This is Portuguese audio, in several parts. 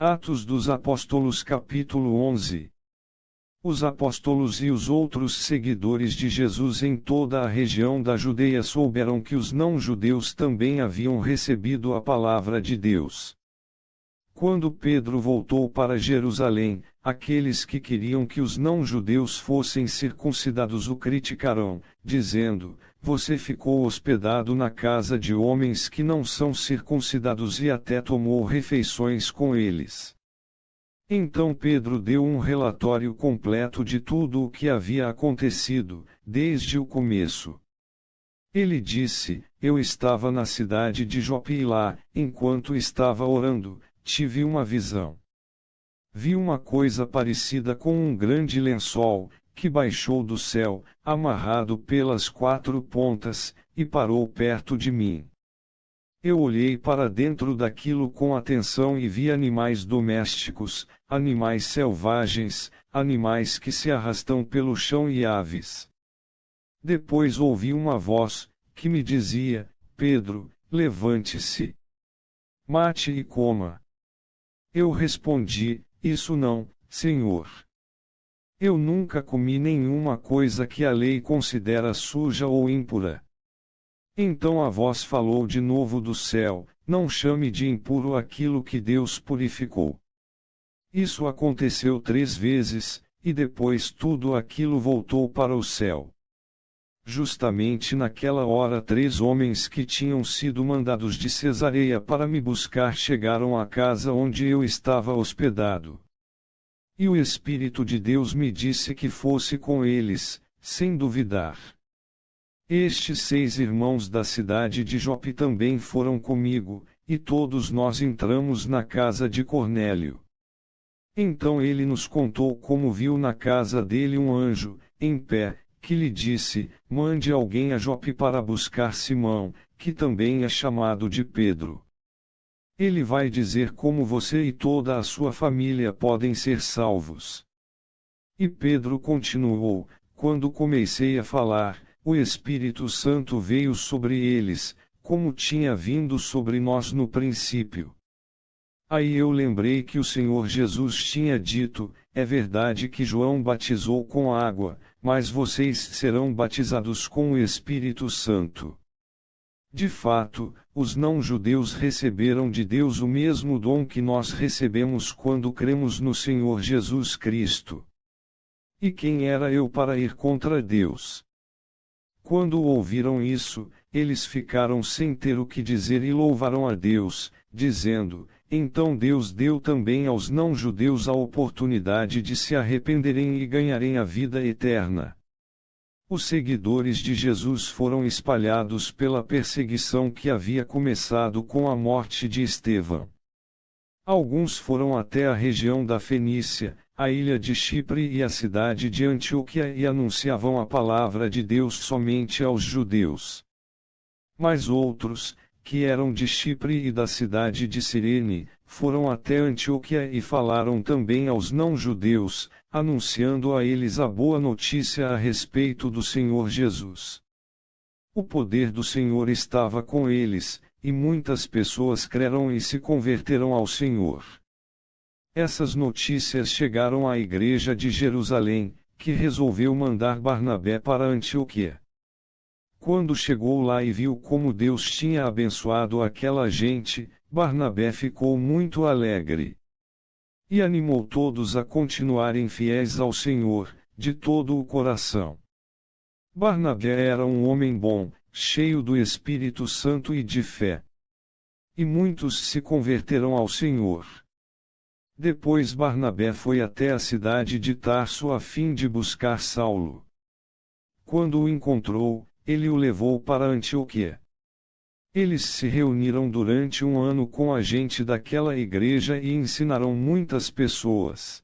Atos dos Apóstolos capítulo 11. Os apóstolos e os outros seguidores de Jesus em toda a região da Judeia souberam que os não-judeus também haviam recebido a palavra de Deus. Quando Pedro voltou para Jerusalém, aqueles que queriam que os não-judeus fossem circuncidados o criticaram, dizendo: "Você ficou hospedado na casa de homens que não são circuncidados e até tomou refeições com eles." Então Pedro deu um relatório completo de tudo o que havia acontecido, desde o começo. Ele disse: "Eu estava na cidade de Jope e lá, enquanto estava orando, tive uma visão. Vi uma coisa parecida com um grande lençol, que baixou do céu, amarrado pelas 4 pontas, e parou perto de mim. Eu olhei para dentro daquilo com atenção e vi animais domésticos, animais selvagens, animais que se arrastam pelo chão e aves. Depois ouvi uma voz, que me dizia: Pedro, levante-se. Mate e coma." Eu respondi: "Isso não, Senhor. Eu nunca comi nenhuma coisa que a lei considera suja ou impura." Então a voz falou de novo do céu: "Não chame de impuro aquilo que Deus purificou." Isso aconteceu 3 vezes, e depois tudo aquilo voltou para o céu. Justamente naquela hora 3 homens que tinham sido mandados de Cesareia para me buscar chegaram à casa onde eu estava hospedado. E o Espírito de Deus me disse que fosse com eles, sem duvidar. Estes 6 irmãos da cidade de Jope também foram comigo, e todos nós entramos na casa de Cornélio. Então ele nos contou como viu na casa dele um anjo, em pé, que lhe disse: "Mande alguém a Jope para buscar Simão, que também é chamado de Pedro. Ele vai dizer como você e toda a sua família podem ser salvos." E Pedro continuou: "Quando comecei a falar, o Espírito Santo veio sobre eles, como tinha vindo sobre nós no princípio. Aí eu lembrei que o Senhor Jesus tinha dito: é verdade que João batizou com água, mas vocês serão batizados com o Espírito Santo." De fato, os não-judeus receberam de Deus o mesmo dom que nós recebemos quando cremos no Senhor Jesus Cristo. E quem era eu para ir contra Deus? Quando ouviram isso, eles ficaram sem ter o que dizer e louvaram a Deus, dizendo: "Então Deus deu também aos não-judeus a oportunidade de se arrependerem e ganharem a vida eterna." Os seguidores de Jesus foram espalhados pela perseguição que havia começado com a morte de Estevão. Alguns foram até a região da Fenícia, a ilha de Chipre e a cidade de Antioquia e anunciavam a palavra de Deus somente aos judeus. Mas outros, que eram de Chipre e da cidade de Cirene, foram até Antioquia e falaram também aos não-judeus, anunciando a eles a boa notícia a respeito do Senhor Jesus. O poder do Senhor estava com eles, e muitas pessoas creram e se converteram ao Senhor. Essas notícias chegaram à igreja de Jerusalém, que resolveu mandar Barnabé para Antioquia. Quando chegou lá e viu como Deus tinha abençoado aquela gente, Barnabé ficou muito alegre. E animou todos a continuarem fiéis ao Senhor, de todo o coração. Barnabé era um homem bom, cheio do Espírito Santo e de fé. E muitos se converteram ao Senhor. Depois Barnabé foi até a cidade de Tarso a fim de buscar Saulo. Quando o encontrou, ele o levou para Antioquia. Eles se reuniram durante 1 ano com a gente daquela igreja e ensinaram muitas pessoas.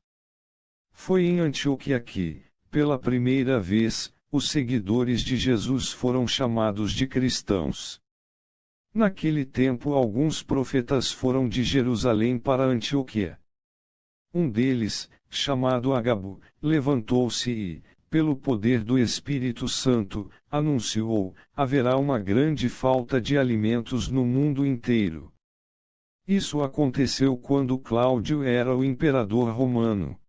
Foi em Antioquia que, pela primeira vez, os seguidores de Jesus foram chamados de cristãos. Naquele tempo alguns profetas foram de Jerusalém para Antioquia. Um deles, chamado Agabo, levantou-se e, pelo poder do Espírito Santo, anunciou: haverá uma grande falta de alimentos no mundo inteiro. Isso aconteceu quando Cláudio era o imperador romano.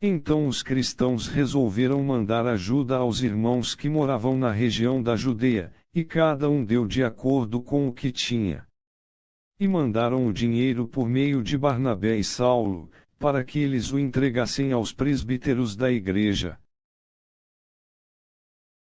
Então os cristãos resolveram mandar ajuda aos irmãos que moravam na região da Judeia, e cada um deu de acordo com o que tinha. E mandaram o dinheiro por meio de Barnabé e Saulo, para que eles o entregassem aos presbíteros da igreja.